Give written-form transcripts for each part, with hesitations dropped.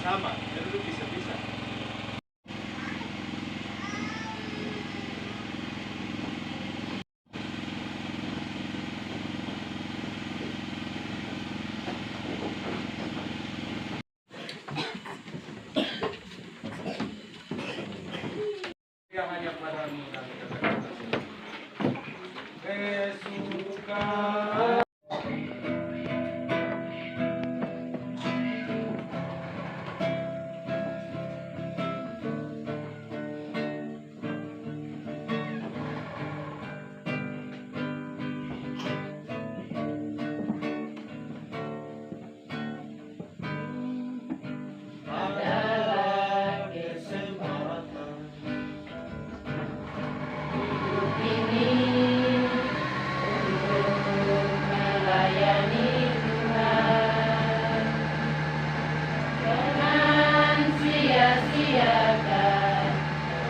sama-sama, duduk bisa-bisa. Yang hanya padamu dan kata-kata kesukaan. Adalah kesempatan hidup ini untuk melayani Tuhan. Jangan sia-siakan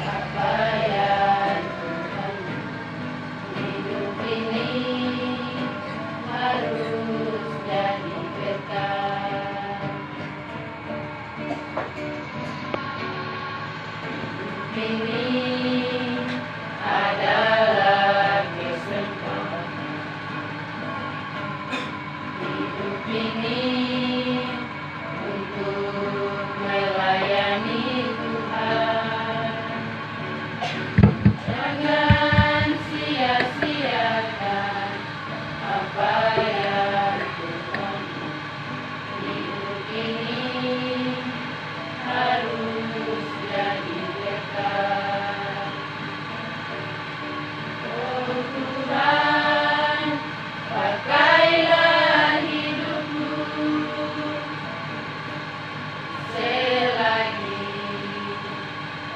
capaian Tuhan. Hidup ini harus jadi berkat. Ini adalah kesempatan hidup ini untuk melayani Tuhan. Jangan sia-siakan apa yang Tuhan. Hidup ini harus jadi berkat. Oh Tuhan, pakailah hidupku selagi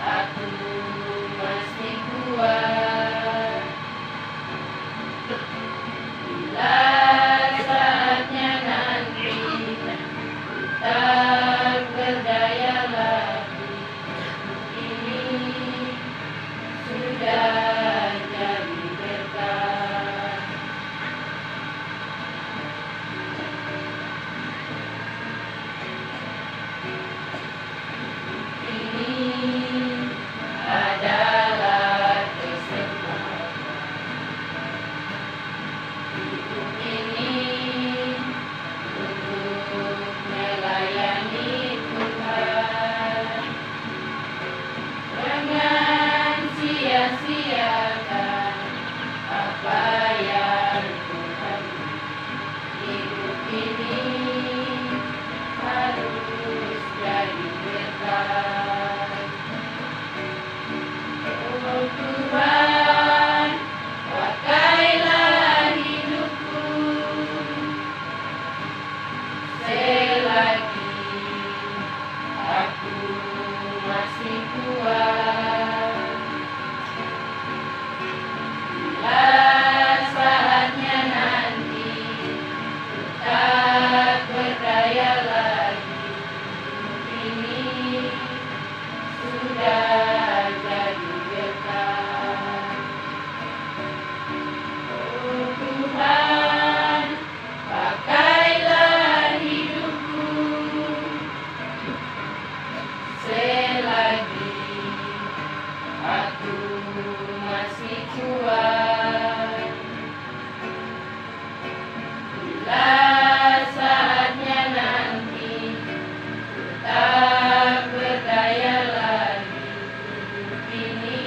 aku masih kuat. Bila saatnya nanti tak berdaya lagi, ini sudah jadi berkat. Ini adalah kesempatan hidup ini untuk melayani Tuhan. Jangan sia-siakan apa yang Tuhan. Hidup ini harus jadi berkat. Oh Tuhan, pakailah hidupku selagi aku masih kuat. Bila saatnya nanti tak berdaya lagi, ini sudah jadi berkat. Oh Tuhan, pakailah hidupku selagi aku masih kuat. Bila saatnya nanti tak berdaya lagi, hidup ini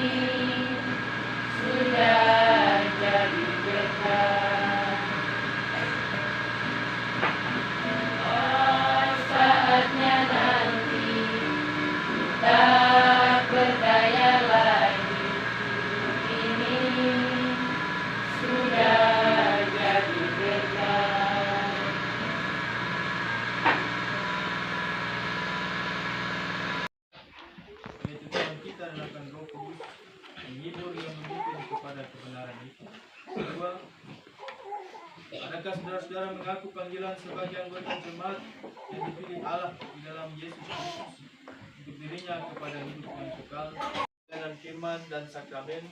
sudah jadi berkat. Oh, saatnya nanti tak berdaya lagi, hidup ini sudah jadi berkat. Yaitu Tuhan kita dan akan Roh Kudus menghibur yang memimpin kepada kebenaran itu. Kedua, adakah saudara-saudara mengaku panggilan sebagai anggota jemaat yang dipilih Allah di dalam Yesus Kristus untuk dirinya kepada hidup yang kekal dengan firman dan sakramen,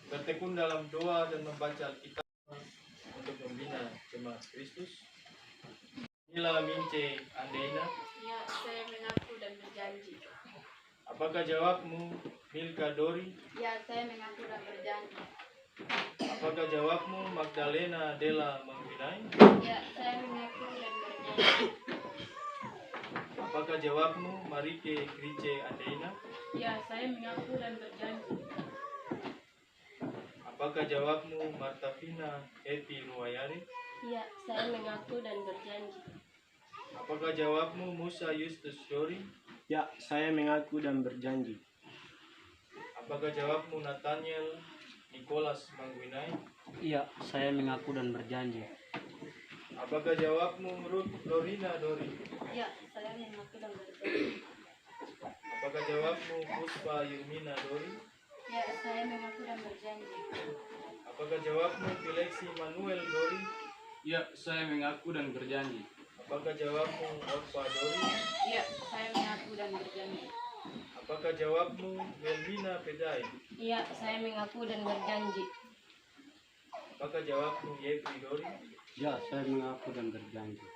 bertekun dalam doa dan membaca Alkitab untuk membina jemaat Kristus? Inilah Mince Andena. Ya, saya mengaku dan berjanji. Apakah jawabmu, Milka Dori? Ya, saya mengaku dan berjanji. Apakah jawabmu, Magdalena Della Mangginai? Ya, saya mengaku dan berjanji. Apakah jawabmu, Marike Krice Andeina? Ya, saya mengaku dan berjanji. Apakah jawabmu, Martavina Epi Ruwayari? Ya, saya mengaku dan berjanji. Apakah jawabmu, Musa Justus Dori? Ya, saya mengaku dan berjanji. Apakah jawabmu, Nathaniel Nicholas Mangwinai? Iya, saya mengaku dan berjanji. Apakah jawabmu, Ruth Lorina Dori? Ya, saya mengaku dan berjanji. Apakah jawabmu, Puspa Yumina Dori? Ya, saya mengaku dan berjanji. Apakah jawabmu, Filexi Manuel Dori? Ya, saya mengaku dan berjanji. Apakah jawabmu, Orpa Dori? Ya, saya mengaku dan berjanji. Apakah jawabmu, Melvina Pedai? Ya, saya mengaku dan berjanji. Apakah jawabmu, Yefri Dori? Ya, saya mengaku dan berjanji.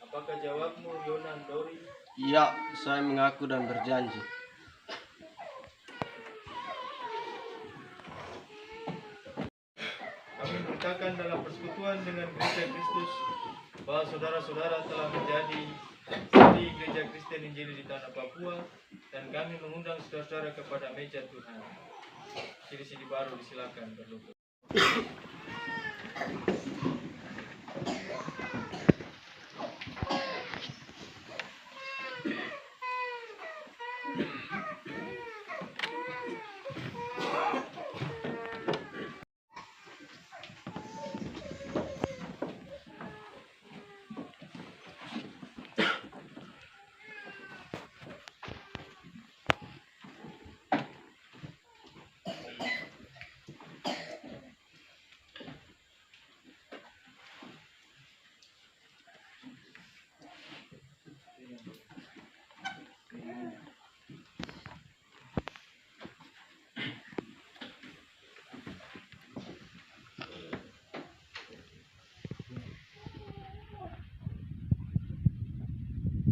Apakah jawabmu, Yonan Dori? Iya, saya mengaku dan berjanji. Kami beritakan dalam persekutuan dengan Gereja Kristus bahwa saudara-saudara telah menjadi di Gereja Kristen Injili di Tanah Papua, dan kami mengundang saudara-saudara kepada meja Tuhan. Sidi baru disilakan berdoa.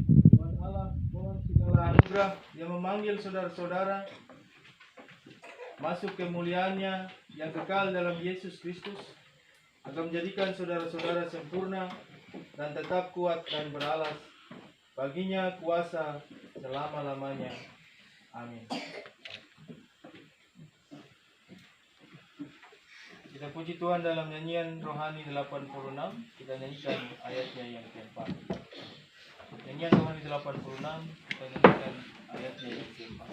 Tuhan Allah, mohon segala anugerah yang memanggil saudara-saudara masuk kemuliaannya yang kekal dalam Yesus Kristus, akan menjadikan saudara-saudara sempurna dan tetap kuat dan beralas. Baginya kuasa selama-lamanya. Amin. Kita puji Tuhan dalam nyanyian rohani 86. Kita nyanyikan ayatnya yang keempat. Nyanyian rohani 86, kita nyanyikan ayatnya yang keempat.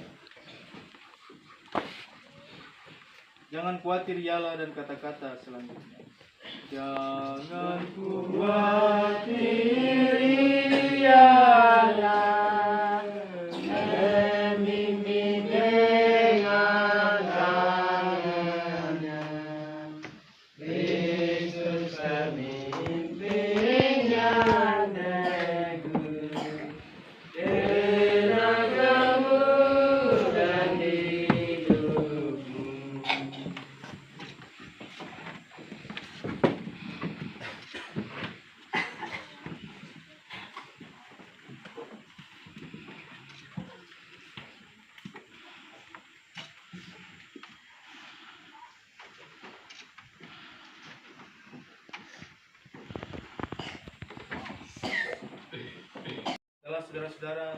Jangan khawatir, ialah dan kata-kata selanjutnya. Jangan khawatir, ialah memimpin dengan tangannya. Kristus pemimpinnya negur. Tenagamu dan hidupmu. Setelah saudara-saudara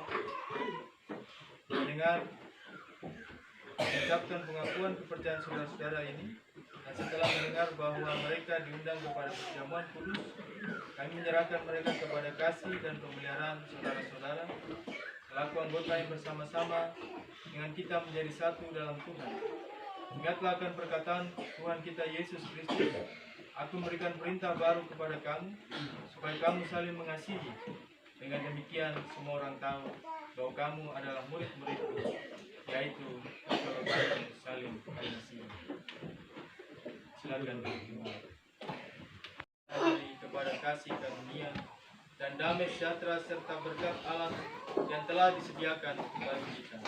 mendengar mengucapkan pengakuan kepercayaan saudara-saudara ini, dan setelah mendengar bahwa mereka diundang kepada perjamuan kudus, kami menyerahkan mereka kepada kasih dan pemeliharaan saudara-saudara selaku anggota yang bersama-sama dengan kita menjadi satu dalam Tuhan. Ingatlah akan perkataan Tuhan kita Yesus Kristus, aku memberikan perintah baru kepada kamu, supaya kamu saling mengasihi. Dengan demikian semua orang tahu bahwa kamu adalah murid-muridku, yaitu kalau kamu saling mengasihi. Silakan berdoa. Dari kepada kasih karunia dan damai sejahtera serta berkat Allah yang telah disediakan bagi kita.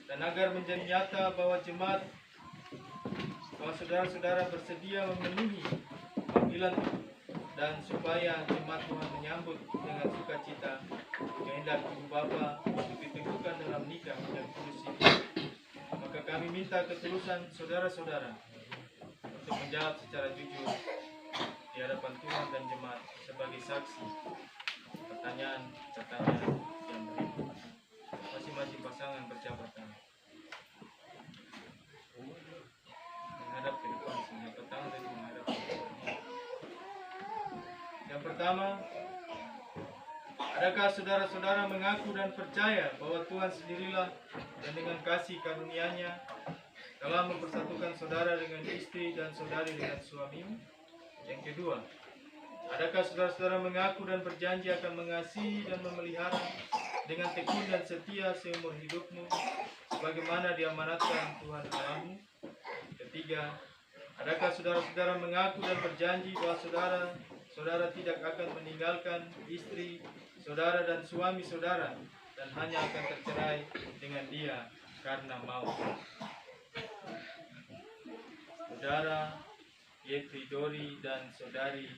Dan agar menjadi nyata bahwa jemaat, bahwa saudara-saudara bersedia memenuhi panggilan dan supaya jemaat Tuhan menyambut dengan sukacita kehendak Ibu Bapa untuk ditentukan dalam nikah yang kudus ini. Maka kami minta ketulusan saudara-saudara untuk menjawab secara jujur di hadapan Tuhan dan jemaat sebagai saksi pertanyaan-pertanyaan yang berikut. Masing-masing pasangan berjabat tangan. Menghadap ke depan, menjabat tangan dan menghadap ke depan. Yang pertama, adakah saudara-saudara mengaku dan percaya bahwa Tuhan sendirilah dan dengan kasih karunia-Nya telah mempersatukan saudara dengan istri dan saudari dengan suamimu? Yang kedua, adakah saudara-saudara mengaku dan berjanji akan mengasihi dan memelihara dengan tekun dan setia seumur hidupmu sebagaimana diamanatkan Tuhan Allahmu? Ketiga, adakah saudara-saudara mengaku dan berjanji bahwa saudara tidak akan meninggalkan istri, saudara dan suami saudara dan hanya akan tercerai dengan dia karena maut? Saudara Yetri Dori dan saudari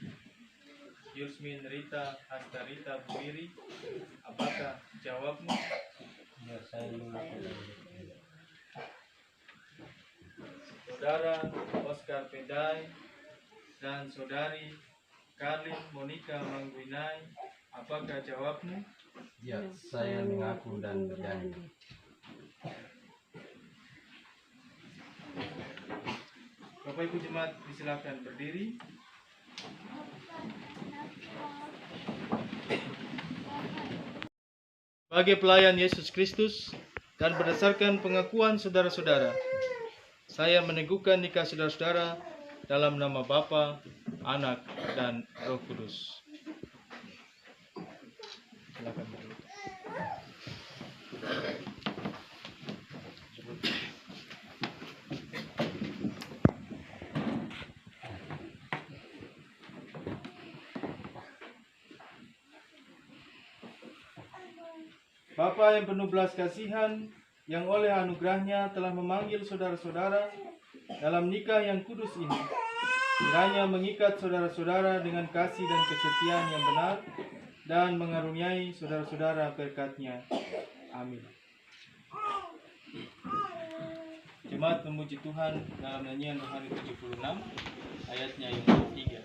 Yusmin Rita Hastarita Buwiri, apakah jawabmu? Ya, saya mengaku. Saudara Oscar Pedai dan saudari Karlin Monica Mangguinai, apakah jawabmu? Ya, saya mengaku dan berjanji. Bapak Ibu Jemaat disilakan berdiri. Sebagai pelayan Yesus Kristus dan berdasarkan pengakuan saudara-saudara, saya meneguhkan nikah saudara-saudara dalam nama Bapa, Anak, dan Roh Kudus. Silakan berdiri. Bapa yang penuh belas kasihan, yang oleh anugerahnya telah memanggil saudara-saudara dalam nikah yang kudus ini, kiranya mengikat saudara-saudara dengan kasih dan kesetiaan yang benar, dan mengaruniai saudara-saudara berkat-Nya. Amin. Jemaat memuji Tuhan dalam nyanyian rohani 76, ayatnya yang ketiga.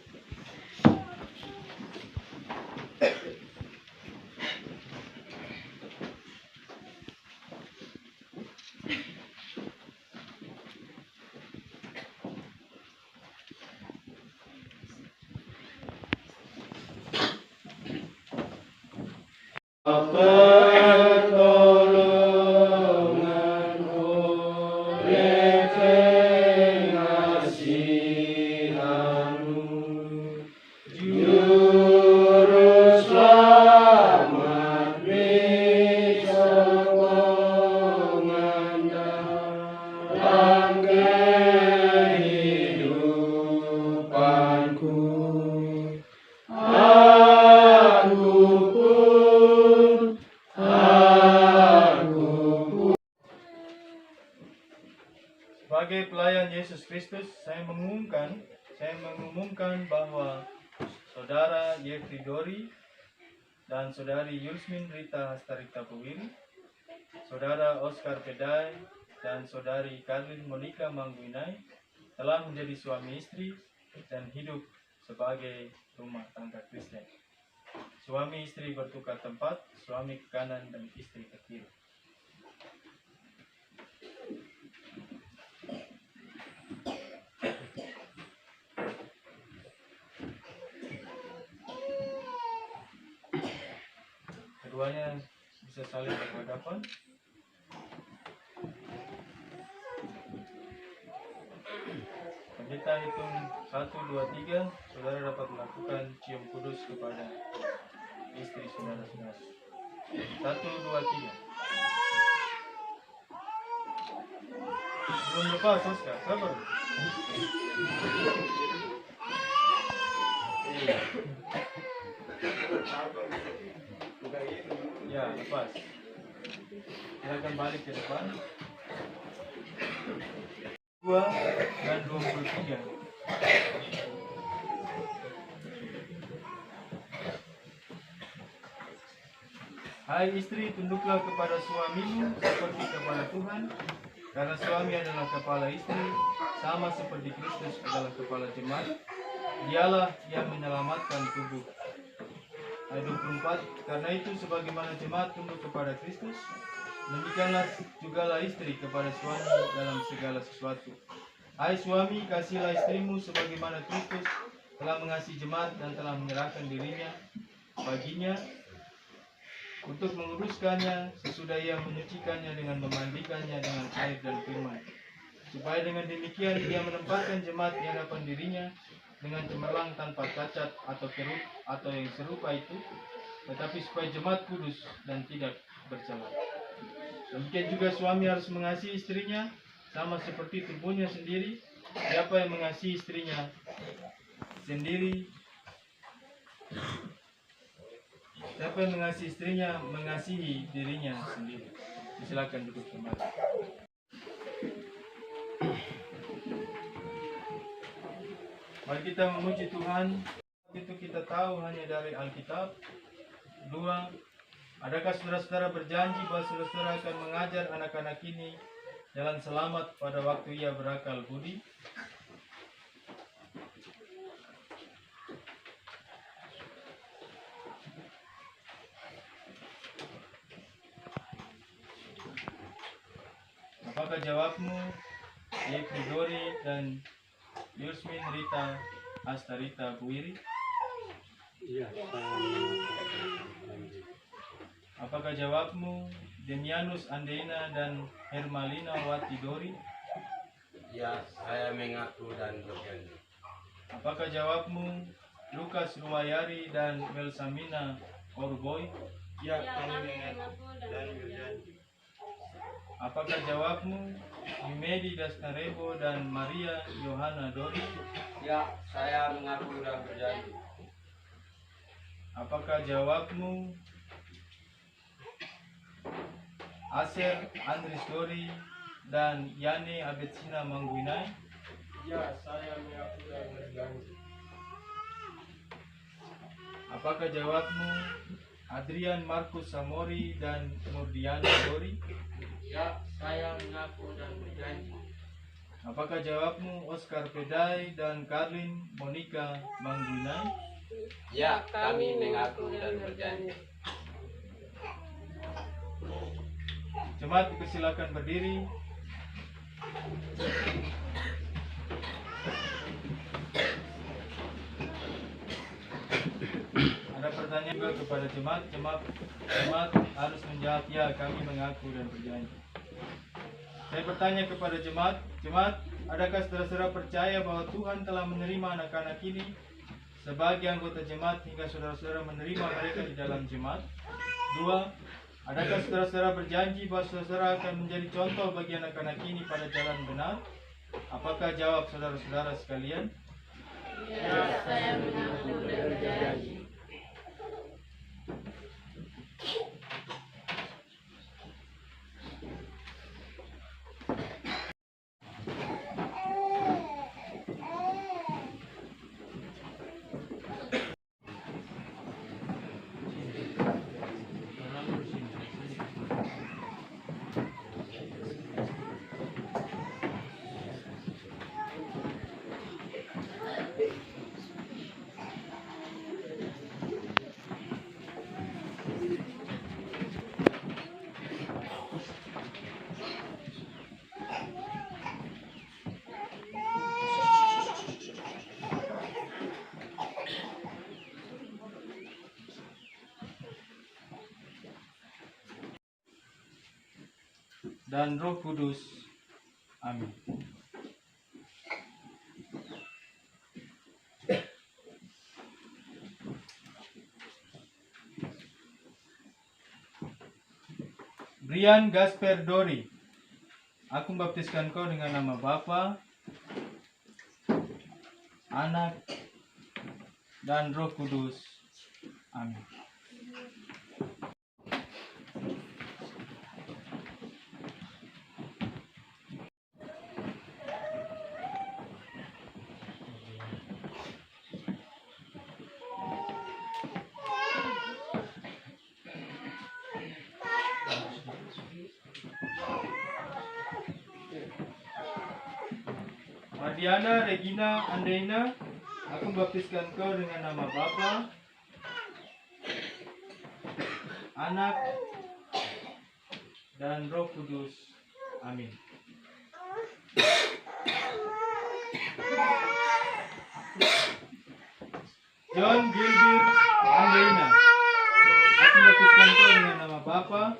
Sebagai pelayan Yesus Kristus, saya mengumumkan bahwa saudara Yefri Dori dan saudari Yusmin Rita Hastarita Buwiri, saudara Oscar Pedai dan saudari Karlin Monica Mangguinai telah menjadi suami istri dan hidup sebagai rumah tangga Kristen. Suami istri bertukar tempat, suami ke kanan dan istri ke kiri. Keduanya bisa saling berhadapan. Pendeta hitung 1, 2, 3, saudara dapat melakukan cium kudus kepada istri saudara-saudara. 1, 2, 3. Belum lepas, Oscar. Sabar. Ya, lepas. Silakan balik ke depan. 2 dan 23. Hai istri, tunduklah kepada suamimu seperti kepada Tuhan, karena suami adalah kepala istri, sama seperti Kristus adalah kepala jemaat. Dialah yang menyelamatkan tubuh. Ayat 24, karena itu sebagaimana jemaat tunduk kepada Kristus, demikianlah jugalah istri kepada suami dalam segala sesuatu. Hai suami, kasihilah istrimu sebagaimana Kristus telah mengasihi jemaat dan telah menyerahkan dirinya baginya untuk menguduskannya sesudah ia menyucikannya dengan memandikannya dengan air dan firman, supaya dengan demikian ia menempatkan jemaat di hadapan dirinya dengan cemerlang tanpa cacat atau kerut atau yang serupa itu, tetapi supaya jemaat kudus dan tidak bercela. Demikian juga suami harus mengasihi istrinya sama seperti tubuhnya sendiri. Siapa yang mengasihi istrinya sendiri, siapa yang mengasihi istrinya mengasihi dirinya sendiri. Silakan duduk kembali. Mari kita memuji Tuhan. Itu kita tahu hanya dari Alkitab. 2. Adakah saudara-saudara berjanji bahwa saudara-saudara akan mengajar anak-anak ini jalan selamat pada waktu ia berakal budi? Apakah jawabmu, yaitu Dori dan Yusmin Rita Astarita Buiri? Ya, saya mengaku dan berjanji. Apakah jawabmu, Demianus Andeina dan Hermalina Wati Dori? Ya, saya mengaku dan berjanji. Apakah jawabmu, Lukas Ruwayari dan Melsamina Orboy? Ya, kami mengaku dan berjanji. Apakah jawabmu, Yumedi Dasnarebo dan Maria Yohana Dori? Ya, saya mengaku dan berjanji. Apakah jawabmu, Aser Andris Dori dan Yani Abetsina Mangguinai? Ya, saya mengaku dan berjanji. Apakah jawabmu, Adrian Markus Samori dan Nurdiana Dori? Ya, saya mengaku dan berjanji. Apakah jawabmu, Oscar Pedai dan Karlin Monica Mangguinai? Ya, kami mengaku dan berjanji. Jemaat dipersilakan berdiri. Ada pertanyaan juga kepada jemaat. Jemaat harus menjawab ya, kami mengaku dan berjanji. Saya bertanya kepada jemaat, adakah saudara-saudara percaya bahwa Tuhan telah menerima anak-anak ini sebagai anggota jemaat hingga saudara-saudara menerima mereka di dalam jemaat? 2. Adakah saudara-saudara berjanji bahwa saudara akan menjadi contoh bagi anak-anak ini pada jalan benar? Apakah jawab saudara-saudara sekalian? Ya, saya mengaku dan berjanji. Dan Roh Kudus. Amin. Brian Gasper Dori, aku membaptiskan kau dengan nama Bapa, Anak, dan Roh Kudus. Amin. Mardiana Regina Andaina, aku membaptiskan kau dengan nama Bapa, Anak, dan Roh Kudus. Amin. John Gilbert Andaina, aku membaptiskan kau dengan nama Bapa,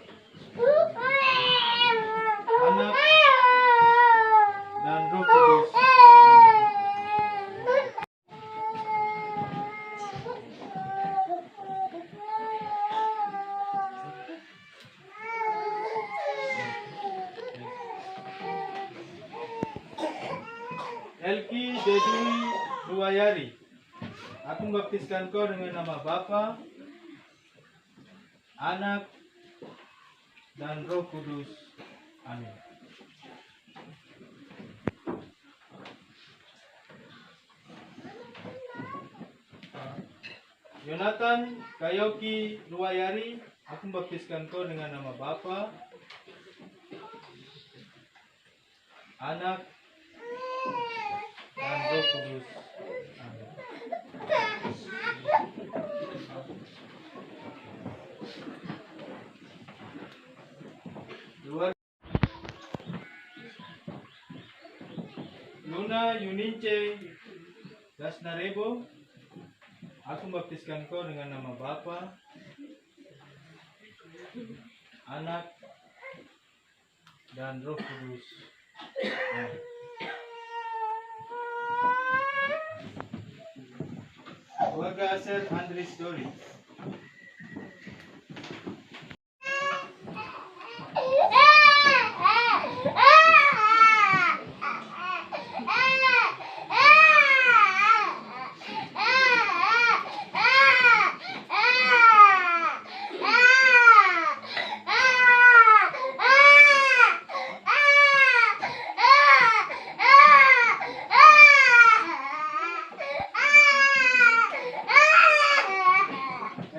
Anak, dan Roh Kudus. Elki Dedui Ruwayari, aku membaptiskan kau dengan nama Bapa, Anak, dan Roh Kudus. Amin. Yonatan Kayoki Ruwayari, aku membaptiskan kau dengan nama Bapa, Anak, dan Roh Kudus. Amin. Luna Yunince Dasnarebo, aku membaptiskan kau dengan nama Bapa, Anak, dan Roh Kudus. Amin. Keluarga Aser Andris Dori,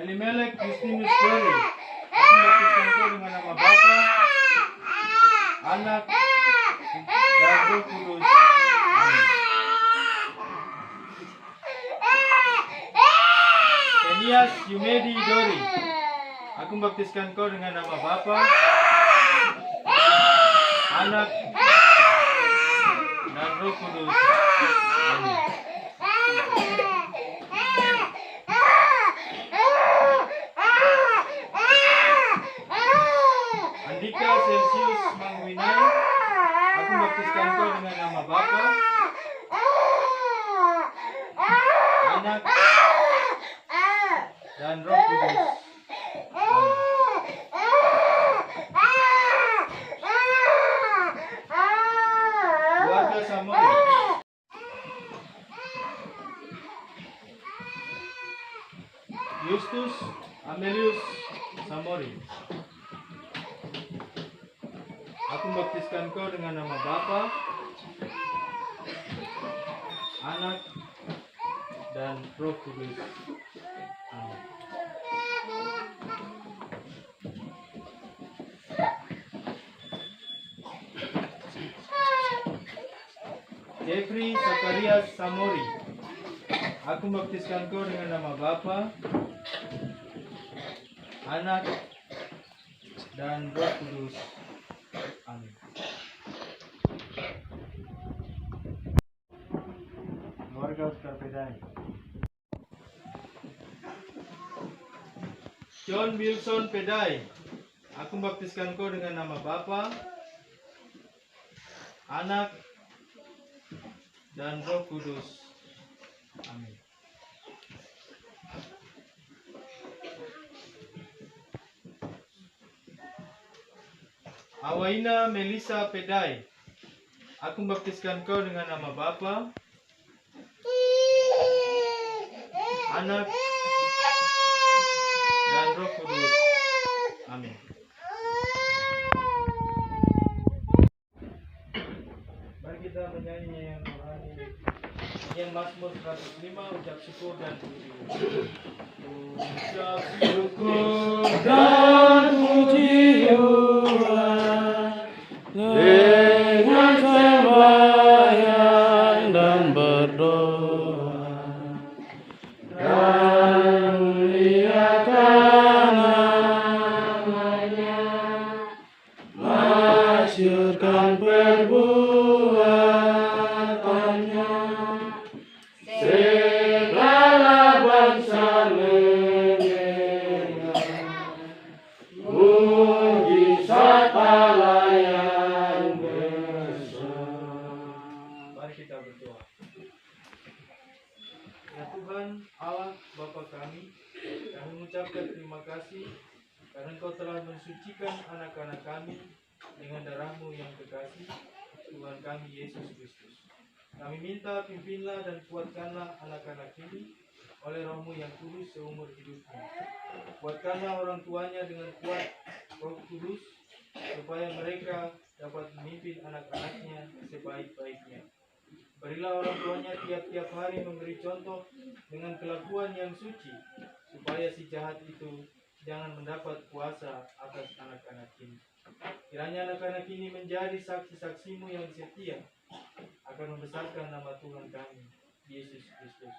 Elimelek Justinus Dori, aku membaptiskan kau dengan nama Bapa, Anak, dan Roh Kudus. Amin. Elias Yumedi Dori, aku membaptiskan kau dengan nama Bapa, Anak, dan Roh Kudus. Amin. Andika Celsius Mangwinai, aku membaptiskan kau dengan nama Bapa, Anak, dan Roh Kudus. Amin. Keluarga Samori, Justus Amelius Samori, aku membaptiskan kau dengan nama Bapa, Anak, dan Roh Kudus. Amin. Jeffrey Zakarias Samori, aku membaptiskan kau dengan nama Bapa, Anak, dan Roh Kudus. Amin. Keluarga Oscar Pedai, John Wilson Pedai, aku membaptiskan kau dengan nama Bapa, Anak, dan Roh Kudus. Amin. Awaina Melisa Pedai, aku membaptiskan kau dengan nama Bapa, Anak, dan Roh Kudus. Amin. Mari kita menyanyi yang rohani, yang Mazmur 105, ucap syukur dan puji. Ucap syukur dan puji dengan sembahyang Ya Tuhan Allah Bapa kami mengucapkan terima kasih karena Engkau telah mensucikan anak-anak kami dengan darah-Mu yang kekasih, Tuhan kami Yesus Kristus. Kami minta pimpinlah dan kuatkanlah anak-anak ini oleh Roh-Mu yang kudus seumur hidupnya. Kuatkanlah orang tuanya dengan kuat Roh Kudus, supaya mereka dapat memimpin anak-anaknya sebaik-baiknya. Berilah orang tuanya tiap-tiap hari memberi contoh dengan kelakuan yang suci, supaya si jahat itu jangan mendapat kuasa atas anak-anak ini. Kiranya anak-anak ini menjadi saksi-saksi-Mu yang setia, akan membesarkan nama Tuhan kami, Yesus Kristus.